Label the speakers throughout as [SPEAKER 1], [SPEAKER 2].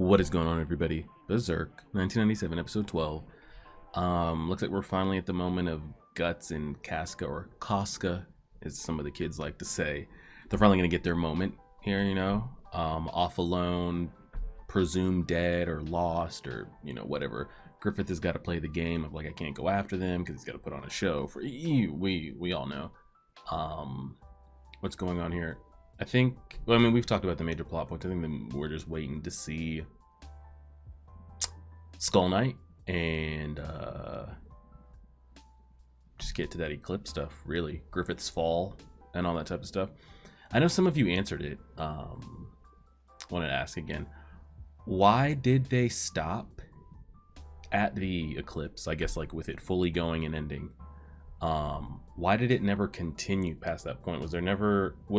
[SPEAKER 1] What is going on, everybody? Berserk, 1997, episode 12. Looks like we're finally at the moment of Guts and Casca, or Casca, as some of the kids like to say. They're finally gonna get their moment here, you know? Off alone, presumed dead or lost, or, you know, whatever. Griffith has got to play the game of, like, I can't go after them because he's got to put on a show for we all know. What's going on here? I think, well, I mean, we've talked about the major plot points. I think that we're just waiting to see Skull Knight and just get to that eclipse stuff, really. Griffith's fall and all that type of stuff. I know some of you answered it. Wanted to ask again. Why did they stop at the eclipse? I guess, like, with it fully going and ending. Why did it never continue past that point? Was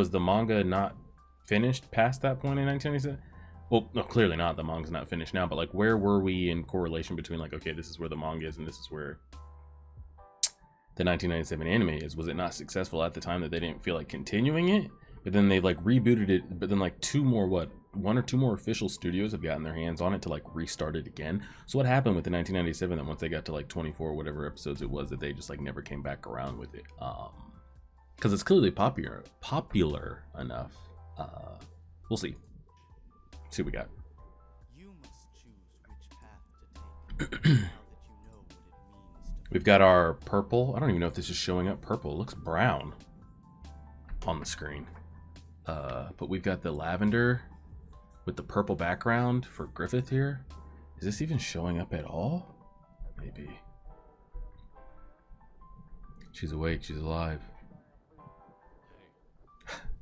[SPEAKER 1] the manga not finished past that point in 1997? Well, no, clearly not. The manga's not finished now, but, like, where were we in correlation between, like, okay, this is where the manga is and this is where the 1997 anime is? Was it not successful at the time that they didn't feel like continuing it? But then they, like, rebooted it, but then, like, one or two more official studios have gotten their hands on it to, like, restart it again. So what happened with the 1997 that once they got to, like, 24 whatever episodes it was, that they just, like, never came back around with it? Because it's clearly popular enough. We'll see. See what we got.
[SPEAKER 2] You must choose which path to take now that you know what it means to
[SPEAKER 1] We've got our purple. I don't even know if this is showing up purple. It looks brown on the screen. But we've got the lavender with the purple background for Griffith here. Is this even showing up at all? Maybe. She's awake. She's alive.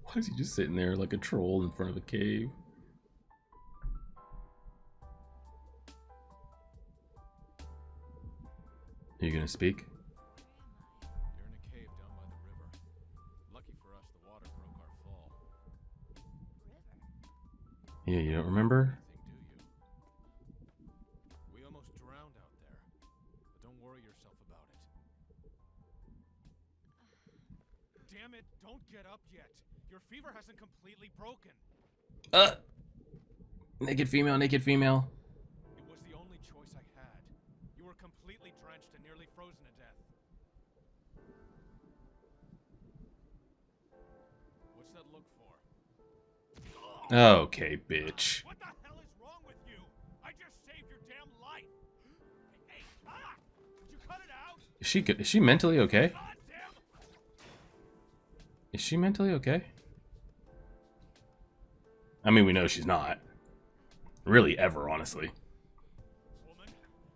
[SPEAKER 1] Why is he just sitting there like a troll in front of a cave? Are you gonna speak?
[SPEAKER 3] You're in a cave down by the river. Lucky for us, the water broke our fall.
[SPEAKER 1] Yeah, you don't remember?
[SPEAKER 3] Anything, do you? We almost drowned out there, but don't worry yourself about it. Damn it, don't get up yet. Your fever hasn't completely broken.
[SPEAKER 1] Naked female, naked female.
[SPEAKER 3] It was the only choice I had. You were completely drenched and nearly frozen to death. What's that look for?
[SPEAKER 1] Okay, bitch.
[SPEAKER 3] What the hell is wrong with you? I just saved your damn life. Hey, did you cut it out?
[SPEAKER 1] Is she mentally okay?
[SPEAKER 3] God damn.
[SPEAKER 1] Is she mentally okay? I mean, we know she's not. Really, ever, honestly.
[SPEAKER 3] Woman,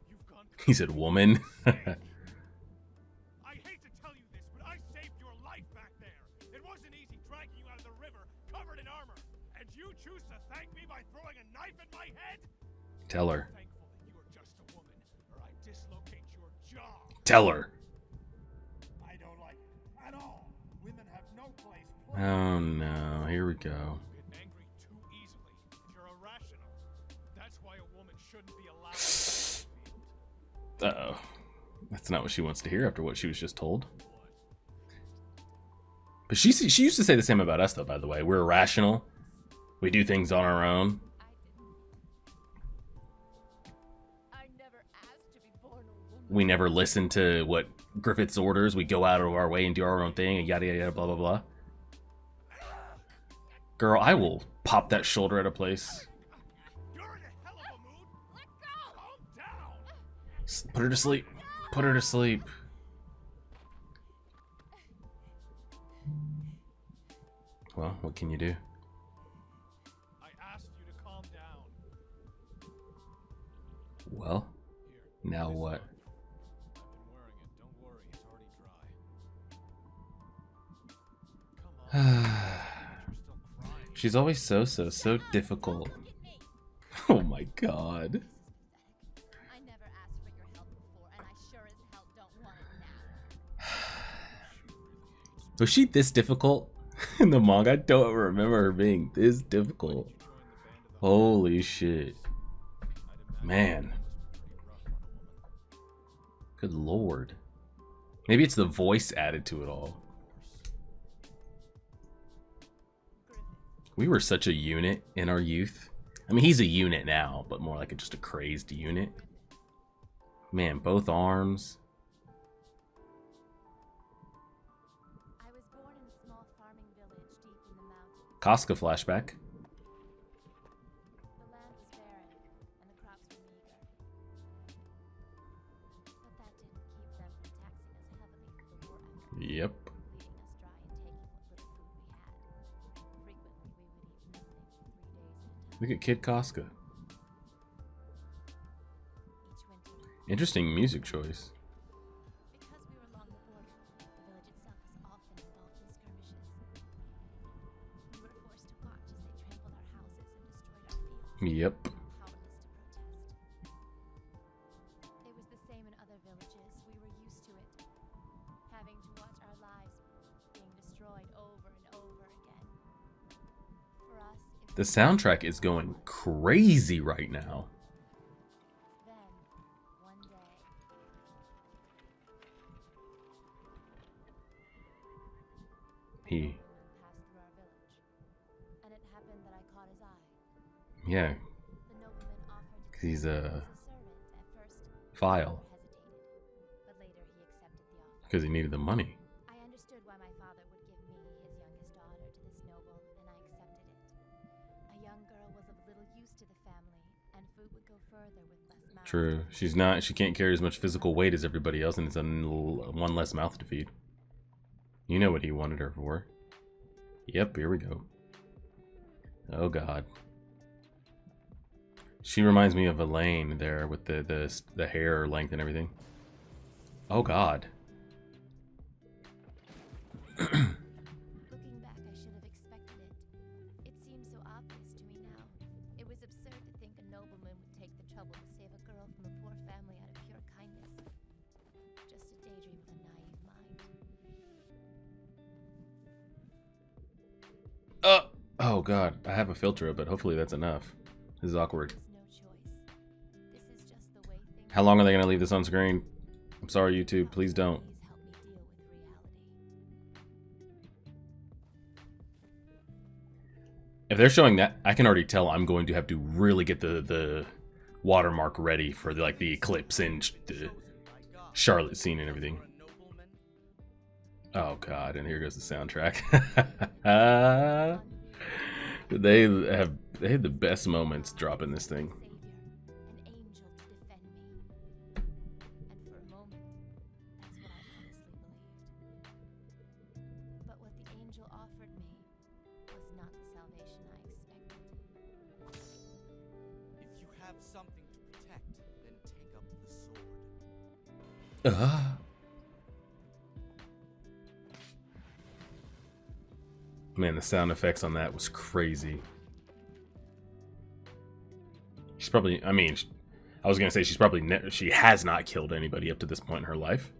[SPEAKER 3] you've gone.
[SPEAKER 1] He said woman.
[SPEAKER 3] I hate to tell you this, but I saved your life back there. It wasn't easy dragging you out of the river covered in armor, and you choose to thank me by throwing a knife at my head?
[SPEAKER 1] Tell her.
[SPEAKER 3] Thankful that you are just a woman, or I dislocate your jaw.
[SPEAKER 1] Tell her.
[SPEAKER 2] I don't like it at all. Women have no place.
[SPEAKER 1] Oh no, here we go.
[SPEAKER 3] Get angry too easily. You're irrational. That's why a woman shouldn't be allowed on the battlefield.
[SPEAKER 1] Uh-oh. That's not what she wants to hear after what she was just told. But she used to say the same about us, though, by the way. We're irrational. We do things on our own.
[SPEAKER 4] I never asked to be born a woman.
[SPEAKER 1] We never listen to what Griffith's orders. We go out of our way and do our own thing, and yada, yada, yada, blah, blah, blah. Girl, I will pop that shoulder out of place.
[SPEAKER 3] You're in a hell of a mood.
[SPEAKER 4] Let go!
[SPEAKER 3] Calm down.
[SPEAKER 1] Put her to sleep. Put her to sleep. Well, what can you do?
[SPEAKER 3] I asked you to calm down.
[SPEAKER 1] Well,
[SPEAKER 3] Here.
[SPEAKER 1] now
[SPEAKER 3] this
[SPEAKER 1] what?
[SPEAKER 3] one. I've been wearing it. Don't worry, it's already dry. Come on. You're still crying.
[SPEAKER 1] She's always so difficult.
[SPEAKER 4] Look at me.
[SPEAKER 1] Oh my god.
[SPEAKER 4] I never asked for your help before, and I sure as hell don't want it now.
[SPEAKER 1] Was she this difficult in the manga? I don't remember her being this difficult. Holy shit. Man. Good lord. Maybe it's the voice added to it all. We were such a unit in our youth. I mean, he's a unit now, but more like just a crazed unit. Man, both arms.
[SPEAKER 4] I was born in a small farming village deep in the mountains.
[SPEAKER 1] Casca flashback.
[SPEAKER 4] The land was barren, and the crops were meager. But that didn't keep them from taxing us heavily for the war effort,
[SPEAKER 1] Yep.
[SPEAKER 4] bleeding us dry and taking what little food we had. Frequently, we would eat nothing for 3 days at a time.
[SPEAKER 1] Look at Kid Casca.
[SPEAKER 4] Each winter,
[SPEAKER 1] Interesting music choice.
[SPEAKER 4] because we were along the border, the village itself was often involved in skirmishes. We were forced to watch as they trampled our houses and destroyed our fields.
[SPEAKER 1] Yep.
[SPEAKER 4] Powerless to protest. It was the same in other villages. We were used to it. Having to watch our lives being destroyed over and over again. For us, it
[SPEAKER 1] The
[SPEAKER 4] was
[SPEAKER 1] soundtrack is going crazy right now.
[SPEAKER 4] then, one day,
[SPEAKER 1] He,
[SPEAKER 4] a woman passed through our village. And it happened that I caught his eye.
[SPEAKER 1] yeah,
[SPEAKER 4] The nobleman offered to
[SPEAKER 1] 'cause he's
[SPEAKER 4] take me
[SPEAKER 1] a
[SPEAKER 4] as servant at first.
[SPEAKER 1] file
[SPEAKER 4] Hesitated, but later he accepted the offer.
[SPEAKER 1] because he needed the money.
[SPEAKER 4] I understood why my father would give me, his youngest daughter, to this noble, and I accepted it. A young girl was of little use to the family, and food would go further with less mouths.
[SPEAKER 1] True. She can't carry as much physical weight as everybody else, and it's one less mouth to feed. You know what he wanted her for. Yep, here we go. Oh god. She reminds me of Elaine there with the hair length and everything. Oh god.
[SPEAKER 4] Looking back, I should have expected it. It seems so obvious to me now. It was absurd to think a nobleman would take the trouble to save a girl from a poor family out of pure kindness. Just a daydream of a naive mind.
[SPEAKER 1] Oh god, I have a filter up, but hopefully that's enough. This is awkward.
[SPEAKER 4] There's no choice. This is just the way things
[SPEAKER 1] How long are they gonna leave this on screen? I'm sorry, YouTube. Please don't.
[SPEAKER 4] Please help me deal with reality.
[SPEAKER 1] If they're showing that, I can already tell I'm going to have to really get the watermark ready for the eclipse and the Charlotte scene and everything. Oh god, and here goes the soundtrack. They had the best moments dropping this thing.
[SPEAKER 4] Savior, an angel to defend me. And for a moment, that's what I honestly believed. But what the angel offered me was not the salvation I expected.
[SPEAKER 2] If you have something to protect, then take up the sword.
[SPEAKER 1] Man, the sound effects on that was crazy. She's probably, I mean, I was gonna say she has not killed anybody up to this point in her life.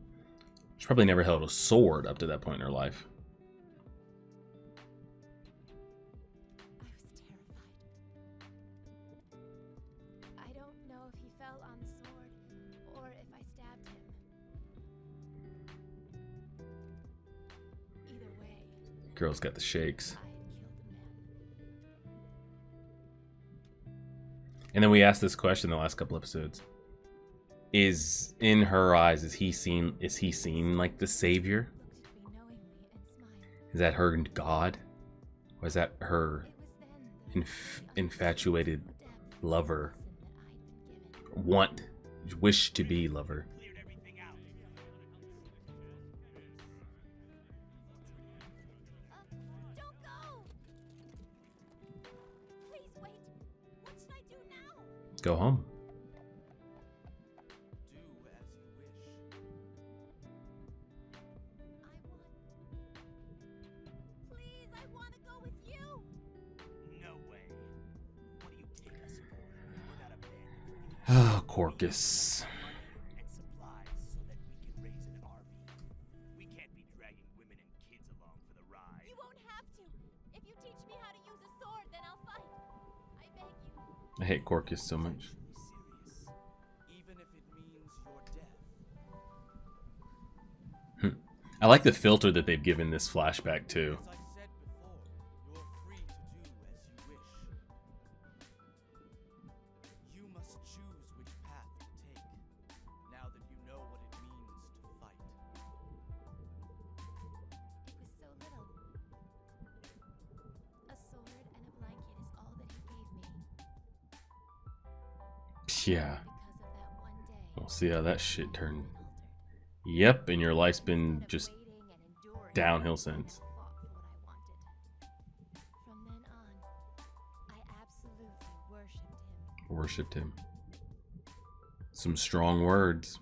[SPEAKER 1] She probably never held a sword up to that point in her life.
[SPEAKER 4] I was terrified. I don't know if he fell on the sword or if I stabbed him. Either way,
[SPEAKER 1] Girl's got the shakes.
[SPEAKER 4] I had killed a man.
[SPEAKER 1] And then we asked this question the last couple episodes. Is in her eyes, is he seen like the savior?
[SPEAKER 4] Looked at me knowingly and smiled.
[SPEAKER 1] Is that her god? Or is that her
[SPEAKER 4] It was then that
[SPEAKER 1] infatuated
[SPEAKER 4] I depth
[SPEAKER 1] lover?
[SPEAKER 4] lesson that I'd been given.
[SPEAKER 1] Wish to be lover?
[SPEAKER 3] Cleared everything out.
[SPEAKER 4] Don't go! Please wait. What should I do now?
[SPEAKER 1] Go home.
[SPEAKER 2] Do as you wish.
[SPEAKER 4] Please, I want to go with you.
[SPEAKER 3] No way. What do you take us for? We're not abandoned.
[SPEAKER 1] Oh, Corcus.
[SPEAKER 3] And supplies so that we can raise an army. We can't be dragging women and kids along for the ride.
[SPEAKER 4] You won't have to. If you teach me how to use a sword, then I'll fight. I beg you.
[SPEAKER 1] I hate Corcus so much.
[SPEAKER 2] Serious. Even if it means your death.
[SPEAKER 1] I like the filter that they've given this flashback too.
[SPEAKER 2] As I said before, you're free to do as you wish.
[SPEAKER 1] Yeah.
[SPEAKER 4] Because of that one day.
[SPEAKER 1] We'll see how that shit
[SPEAKER 4] I
[SPEAKER 1] turned.
[SPEAKER 4] have been altered.
[SPEAKER 1] Yep, and your life's been
[SPEAKER 4] Instead of
[SPEAKER 1] just
[SPEAKER 4] waiting and enduring,
[SPEAKER 1] downhill
[SPEAKER 4] I
[SPEAKER 1] since.
[SPEAKER 4] fought for what I wanted. From then on, I absolutely worshipped him.
[SPEAKER 1] Worshipped him. Some strong words.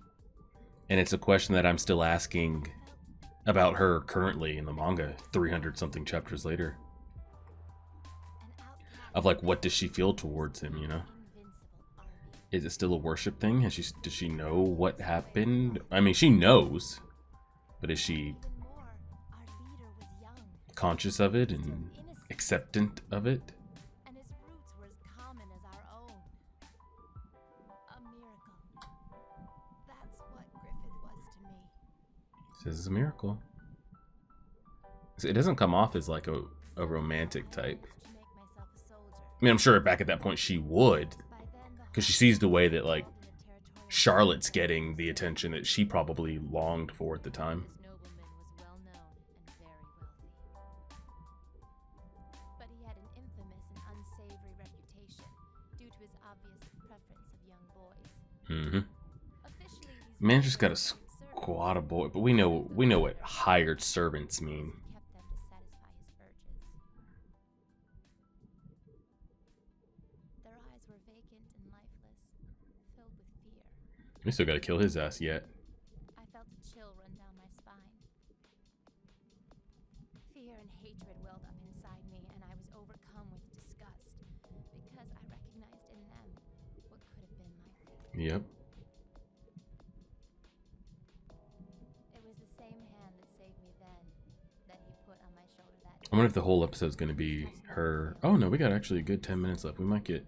[SPEAKER 1] And it's a question that I'm still asking about her currently in the manga, 300 something chapters later.
[SPEAKER 4] An outcast
[SPEAKER 1] Of like, what does she feel towards him, you know?
[SPEAKER 4] invincible army.
[SPEAKER 1] Is it still a worship thing? Does she know what happened? I mean, she knows, but is she
[SPEAKER 4] Even more, our leader was young,
[SPEAKER 1] conscious of it
[SPEAKER 4] still
[SPEAKER 1] and
[SPEAKER 4] innocent,
[SPEAKER 1] acceptant of it?
[SPEAKER 4] and his roots were as common as our own. A miracle. That's what Griffith was to me.
[SPEAKER 1] This is a miracle. So it doesn't come off as like a romantic type.
[SPEAKER 4] To make myself a soldier.
[SPEAKER 1] I mean, I'm sure back at that point she would,
[SPEAKER 4] By then, the
[SPEAKER 1] because she sees the way that like
[SPEAKER 4] in a territorial
[SPEAKER 1] Charlotte's getting the attention that she probably longed for at the time.
[SPEAKER 4] This nobleman was well known and very wealthy. But he had an infamous and unsavory reputation due to his obvious preference of young boys.
[SPEAKER 1] Mm-hmm.
[SPEAKER 4] Officially, these
[SPEAKER 1] Man
[SPEAKER 4] boys
[SPEAKER 1] just got a
[SPEAKER 4] were servants,
[SPEAKER 1] squad of boy, but we know what hired servants mean.
[SPEAKER 4] kept them to satisfy his urges. Their eyes were vacant and lifeless, filled with fear.
[SPEAKER 1] We still gotta kill his ass yet.
[SPEAKER 4] I felt a chill run down my spine. Fear and hatred welled up inside me, and I was overcome with disgust because I recognized in them what could have been my fate.
[SPEAKER 1] Yep.
[SPEAKER 4] It was the same hand that saved me then that he put on my shoulder that
[SPEAKER 1] I wonder if the whole episode's gonna be her. Oh no, we got actually a good 10 minutes left. We might get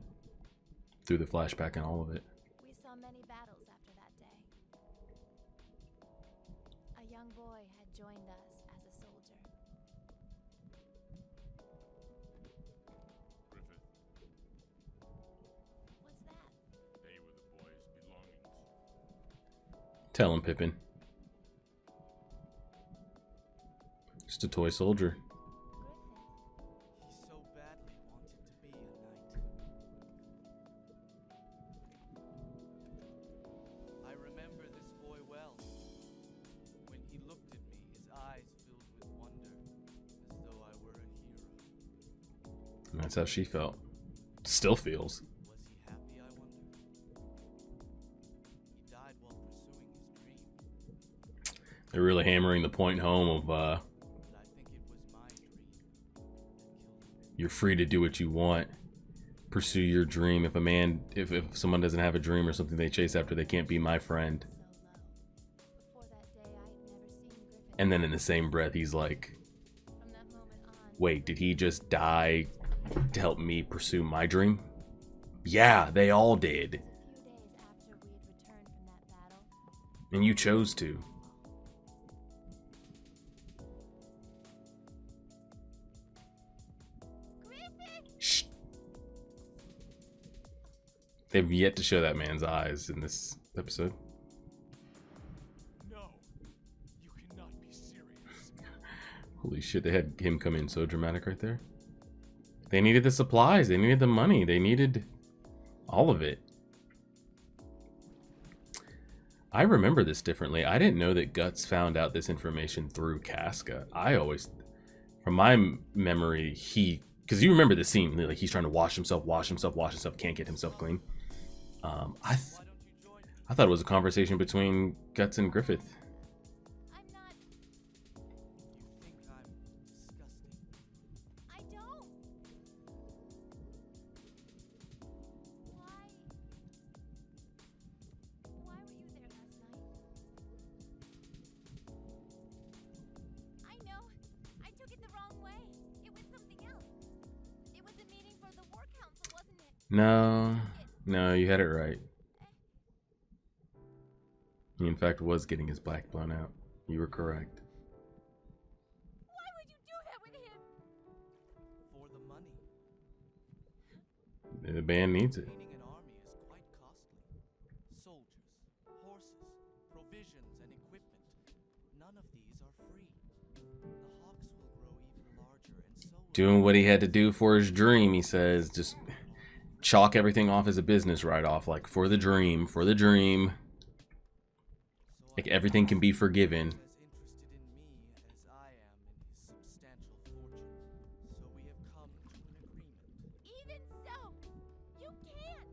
[SPEAKER 1] through the flashback and all of it.
[SPEAKER 4] We saw many battles after that day. A young boy had joined us as a soldier.
[SPEAKER 3] Griffith,
[SPEAKER 4] What's that?
[SPEAKER 3] they were the boy's belongings.
[SPEAKER 1] Tell him, Pippin. Just a toy soldier.
[SPEAKER 4] Griffith,
[SPEAKER 2] He so badly wanted to be a knight. I remember this boy well. When he looked at me, his eyes filled with wonder, as though I were a hero.
[SPEAKER 1] And that's how she felt. Still feels.
[SPEAKER 2] Was he happy, I wonder? He died while pursuing his dream,
[SPEAKER 1] They're really hammering the point home of
[SPEAKER 2] but I think it was my dream that killed him.
[SPEAKER 1] you're free to do what you want. Pursue your dream. If if someone doesn't have a dream or something they chase after, they can't be my friend.
[SPEAKER 4] so low. Before that day, I had never seen Griffith.
[SPEAKER 1] And then in the same breath, he's like,
[SPEAKER 4] From that moment on,
[SPEAKER 1] wait, did he just die to help me pursue my dream? Yeah, they all did.
[SPEAKER 4] a few days after we had returned from that battle,
[SPEAKER 1] And you chose to.
[SPEAKER 4] Griffith!
[SPEAKER 1] Shh. They've yet to show that man's eyes in this episode.
[SPEAKER 3] No, you cannot be serious.
[SPEAKER 1] Holy shit, they had him come in so dramatic right there. They needed the supplies, they needed the money, they needed all of it. I remember this differently. I didn't know that Guts found out this information through Casca. I always, from my memory, because you remember the scene, like he's trying to wash himself, can't get himself clean. I
[SPEAKER 2] Why don't you join me?
[SPEAKER 1] thought it was a conversation between Guts and Griffith.
[SPEAKER 4] I'm not.
[SPEAKER 2] You think I'm disgusting?
[SPEAKER 4] I don't. Why? Why were you there last night? I know. I took it the wrong way. It was something else. It was a meeting for the War Council, wasn't it?
[SPEAKER 1] No, you had it right. He in fact was getting his back blown out. You were correct.
[SPEAKER 4] Why would you do that with him?
[SPEAKER 2] For the money.
[SPEAKER 1] The band needs it.
[SPEAKER 2] Maintaining an army is quite costly. Soldiers, horses, provisions, and equipment. None of these are free. The hawks will grow even larger, and so will
[SPEAKER 1] Doing what he had to do for his dream, he says. Just chalk everything off as a business write-off, like for the dream, for the dream. Like everything can be forgiven.
[SPEAKER 2] As interested in me as I am in his substantial fortune. So we have come to an agreement.
[SPEAKER 4] Even so, you can't.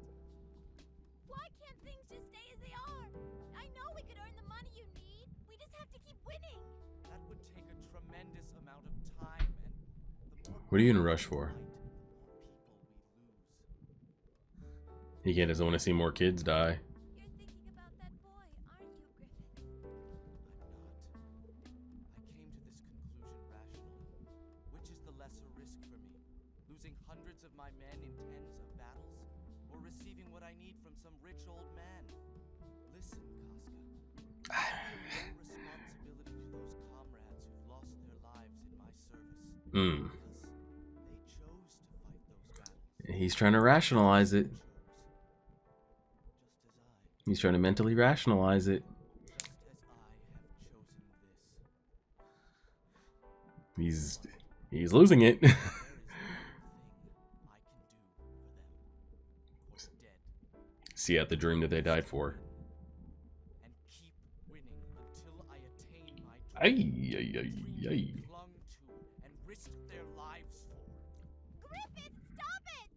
[SPEAKER 4] Why can't things just stay as they are? I know we could earn the money you need. We just have to keep winning.
[SPEAKER 2] That would take a tremendous amount of time, and the more
[SPEAKER 1] What are you in a rush for?
[SPEAKER 2] fight, the more people we lose.
[SPEAKER 1] He doesn't want to see more kids die.
[SPEAKER 4] You're thinking about that boy, aren't you, Griffith?
[SPEAKER 2] I'm not. I came to this conclusion rationally. Which is the lesser risk for me? Losing hundreds of my men in tens of battles? Or receiving what I need from some rich old man? Listen, Casca. I feel no responsibility to those comrades who've lost their lives in my service.
[SPEAKER 1] Hmm.
[SPEAKER 2] Because they chose to fight those battles.
[SPEAKER 1] He's trying to rationalize it.
[SPEAKER 2] Just as
[SPEAKER 1] He's trying to mentally rationalize it.
[SPEAKER 2] I have chosen this.
[SPEAKER 1] He's losing it.
[SPEAKER 2] There is nothing I can do for them. For the dead.
[SPEAKER 1] See out the dream that they died for.
[SPEAKER 2] And keep winning until I attain my
[SPEAKER 1] Ay,
[SPEAKER 2] dream.
[SPEAKER 1] ay, ay,
[SPEAKER 2] Dream
[SPEAKER 1] ay.
[SPEAKER 2] they clung to and risked their lives for.
[SPEAKER 4] Griffith, stop it!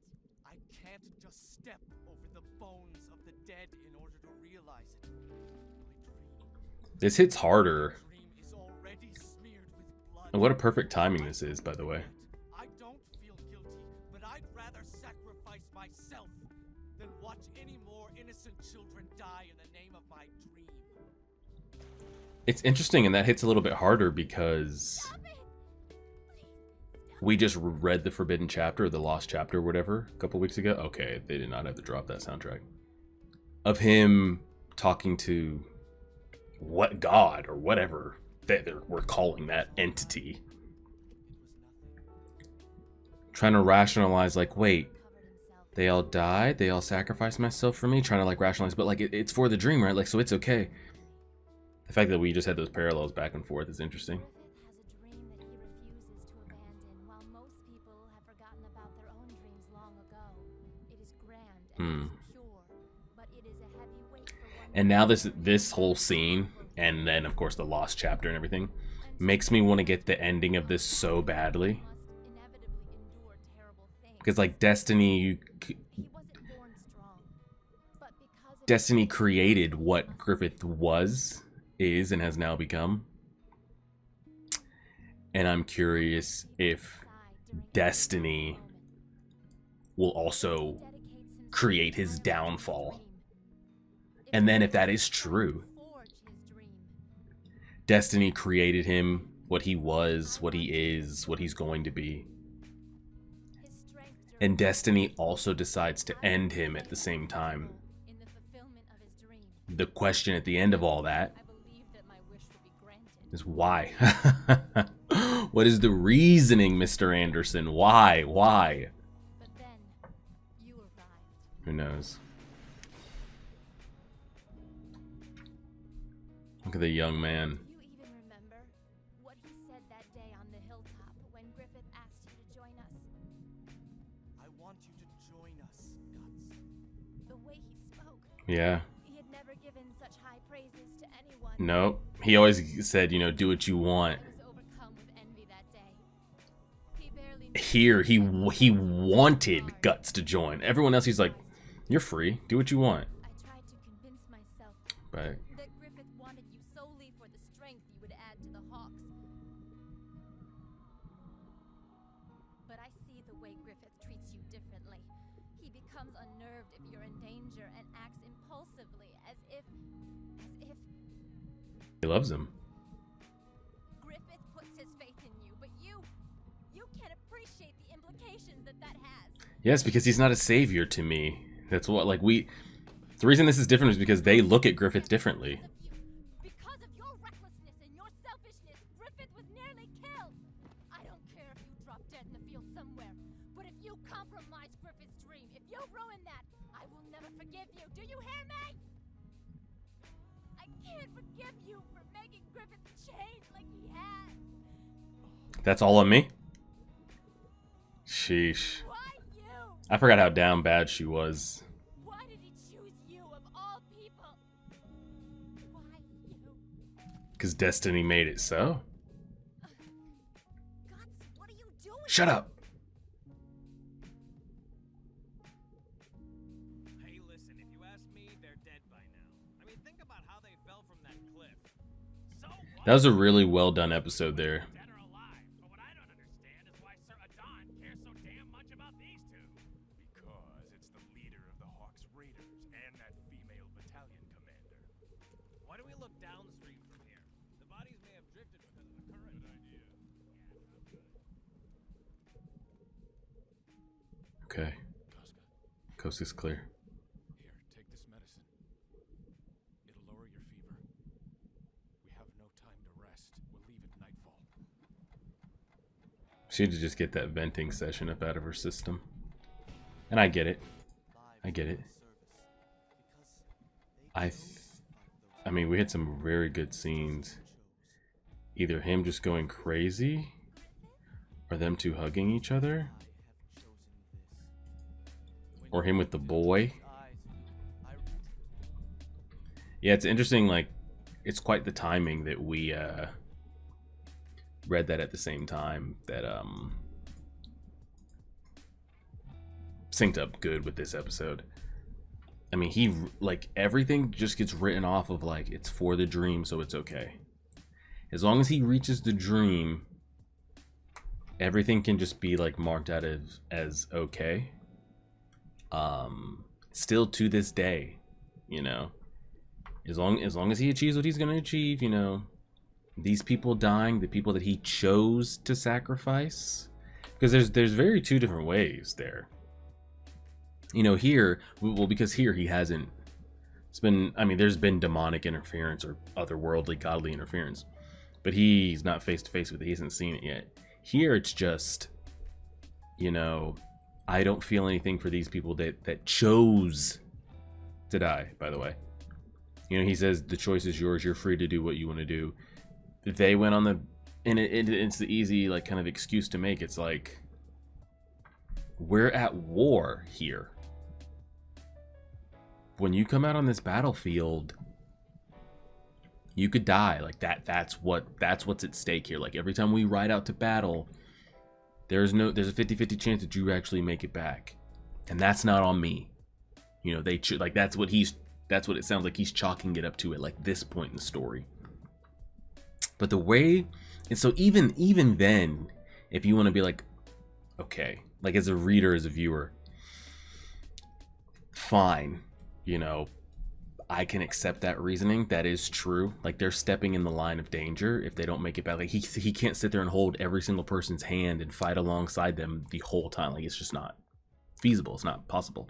[SPEAKER 2] I can't just step over the bones of the dead in order to realize it. My
[SPEAKER 1] This hits harder.
[SPEAKER 2] dream is already smeared with blood.
[SPEAKER 1] And what a perfect timing this is, by the way.
[SPEAKER 2] I don't feel guilty, but I'd rather sacrifice myself than watch any more innocent children die in the name of my dream.
[SPEAKER 1] It's interesting, and that hits a little bit harder because
[SPEAKER 4] Stop it! Please,
[SPEAKER 1] we just read the Forbidden Chapter, or the Lost Chapter, or whatever, a couple weeks ago. Okay, they did not have to drop that soundtrack. Of him talking to what god, or whatever that we're calling that entity. Trying to rationalize, like, wait,
[SPEAKER 4] covered himself.
[SPEAKER 1] they all died? They all sacrificed myself for me? Trying to, like, rationalize, but, like, it's for the dream, right? Like, so it's okay. The fact that we just had those parallels back and forth is interesting.
[SPEAKER 4] Griffith has a dream that he refuses to abandon, while most people have forgotten about their own dreams long ago. It is grand and it is pure, but it is a heavy weight for one.
[SPEAKER 1] And now this whole scene, and then, of course, the Lost Chapter and everything, makes me want to get the ending of this so badly.
[SPEAKER 4] Must inevitably endure terrible things.
[SPEAKER 1] Because, like, Destiny...
[SPEAKER 4] He wasn't born strong, but because of
[SPEAKER 1] Destiny created what Griffith was, is, and has now become. And I'm curious if Destiny will also create his downfall. And then if that is true, Destiny created him, what he was, what he is, what he's going to be. And Destiny also decides to end him at the same time. The question at the end of all that is why? What is the reasoning, Mr. Anderson? Why? Why?
[SPEAKER 4] But then you arrived.
[SPEAKER 1] Who knows? Look at the young man.
[SPEAKER 4] You even remember what he said that day on the hilltop when Griffith asked you to join us?
[SPEAKER 2] I want you to join us, Guts.
[SPEAKER 4] The way he spoke.
[SPEAKER 1] Yeah.
[SPEAKER 4] He had never given such high praises to anyone.
[SPEAKER 1] Nope. He always said, you know, do what you want.
[SPEAKER 4] I was overcome with envy that day. He barely knew
[SPEAKER 1] Here, he wanted Guts to join. Everyone else, he's like, you're free. Do what you want.
[SPEAKER 4] I tried to convince myself
[SPEAKER 1] But
[SPEAKER 4] that Griffith wanted you solely for the strength you would add to the Hawks. But I see the way Griffith treats you differently. He becomes unnerved if you're in danger and acts impulsively as if
[SPEAKER 1] he loves him.
[SPEAKER 4] Griffith puts his faith in you, but you can't appreciate the implications that has.
[SPEAKER 1] Yes, because he's not a savior to me. That's what, like, the reason this is different is because they look at Griffith differently.
[SPEAKER 4] Because of your recklessness and your selfishness, Griffith was nearly killed. I don't care if you drop dead in the field somewhere, but if you compromise Griffith's dream, if you ruin that, I will never forgive you. Do you hear me? I can't forgive you for making Griffith change like he has.
[SPEAKER 1] That's all on me? Sheesh.
[SPEAKER 4] Why you?
[SPEAKER 1] I forgot how down bad she was.
[SPEAKER 4] Why did he choose you of all people? Why you?
[SPEAKER 1] Because destiny made it so.
[SPEAKER 4] Guts, what are you doing?
[SPEAKER 1] Shut up.
[SPEAKER 2] Hey, listen, if you ask me, they're dead by now. I mean, think about how they fell from that cliff.
[SPEAKER 3] So what?
[SPEAKER 1] That was a really well done episode there.
[SPEAKER 3] Dead or alive? But what I don't understand is why Sir Adon cares so damn much about these two. Because it's the leader of the Hawks Raiders and that female battalion commander.
[SPEAKER 2] Why do we look downstream from here? The bodies may have drifted because of the current.
[SPEAKER 3] Good idea.
[SPEAKER 1] Okay.
[SPEAKER 5] Casca,
[SPEAKER 1] Coast is clear.
[SPEAKER 5] here, take this medicine. It'll lower your fever. We have no time to rest. We'll leave at nightfall.
[SPEAKER 1] She had to just get that venting session up out of her system. And I get it. I get it. I mean, we had some very good scenes. Either him just going crazy, or them two hugging each other, or him with the boy. Yeah, it's interesting, like, it's quite the timing that we read that at the same time. That synced up good with this episode. I mean, he, like, everything just gets written off of, like, it's for the dream, so it's okay. As long as he reaches the dream, everything can just be, like, marked out as okay. Still to this day, you know, as long as he achieves what he's going to achieve, you know, these people dying, the people that he chose to sacrifice, because there's very two different ways there. You know, here, well, because here he hasn't, it's been, I mean, there's been demonic interference or otherworldly, godly interference, but he's not face to face with it. He hasn't seen it yet. Here, it's just, you know, I don't feel anything for these people that chose to die, by the way. You know, he says, the choice is yours. You're free to do what you want to do. They went on the, and it's the easy, like, kind of excuse to make. It's like, we're at war here. When you come out on this battlefield, you could die. Like, that's what's at stake here. Like, every time we ride out to battle, there's a 50-50 chance that you actually make it back. And that's not on me. You know, like, that's what it sounds like he's chalking it up to at, like, this point in the story. But the way, and so even then, if you want to be like, okay, like, as a reader, as a viewer, fine, you know, I can accept that reasoning. That is true. Like, they're stepping in the line of danger if they don't make it back. Like, he can't sit there and hold every single person's hand and fight alongside them the whole time. Like, it's just not feasible. It's not possible.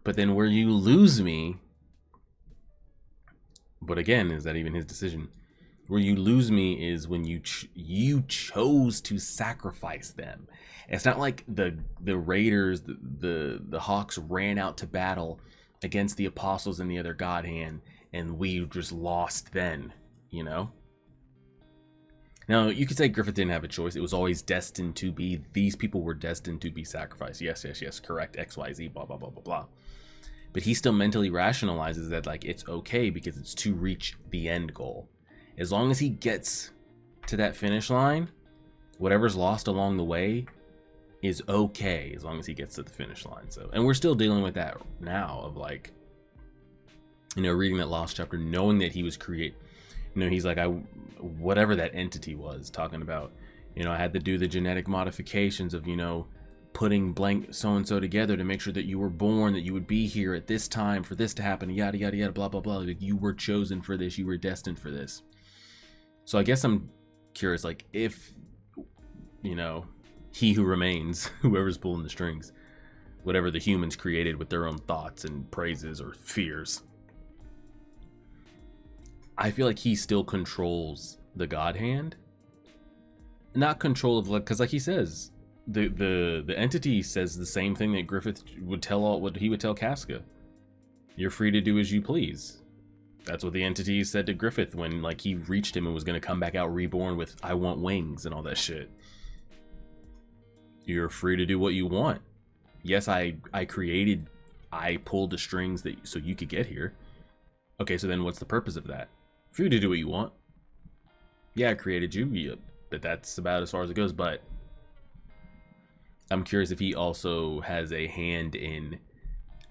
[SPEAKER 1] But then where you lose me, but again, is that even his decision? Where you lose me is when you chose to sacrifice them. It's not like the Raiders, the Hawks ran out to battle against the Apostles and the other God Hand, and we just lost then, you know? Now, you could say Griffith didn't have a choice. It was always destined to be, these people were destined to be sacrificed. Yes, correct, XYZ, blah, blah, blah, blah, blah. But he still mentally rationalizes that, like, it's okay because it's to reach the end goal. As long as he gets to that finish line, whatever's lost along the way is okay, as long as he gets to the finish line. So, and we're still dealing with that now, of, like, you know, reading that Lost chapter, knowing that he was you know, he's like, whatever that entity was talking about, you know, I had to do the genetic modifications of, you know, putting blank so-and-so together to make sure that you were born, that you would be here at this time for this to happen, yada, yada, yada, blah, blah, blah. Like, you were chosen for this, you were destined for this. So I guess I'm curious, like, if, you know, he who remains, whoever's pulling the strings, whatever the humans created with their own thoughts and praises or fears, I feel like he still controls the God Hand. Not control of, like, because like he says, the entity says the same thing that Griffith would tell, what he would tell Casca. You're free to do as you please. That's what the entity said to Griffith when, like, he reached him and was going to come back out reborn with I want wings and all that shit. You're free to do what you want. Yes, I pulled the strings that so you could get here. Okay, so then what's the purpose of that? For you to do what you want. Yeah, I created you, yeah, but that's about as far as it goes. But I'm curious if he also has a hand in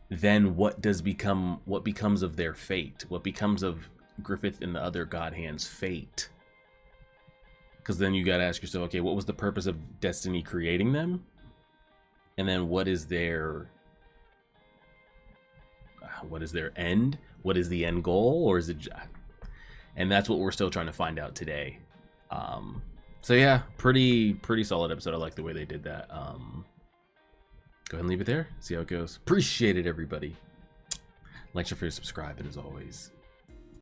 [SPEAKER 1] then what becomes of their fate? What becomes of Griffith and the other God Hand's fate? Because then you gotta ask yourself, okay, what was the purpose of Destiny creating them? And then what is their end? What is the end goal? Or is it... And that's what we're still trying to find out today. So yeah, pretty solid episode. I like the way they did that. Go ahead and leave it there. See how it goes. Appreciate it, everybody. Like, share, favorite, subscribe, and as always,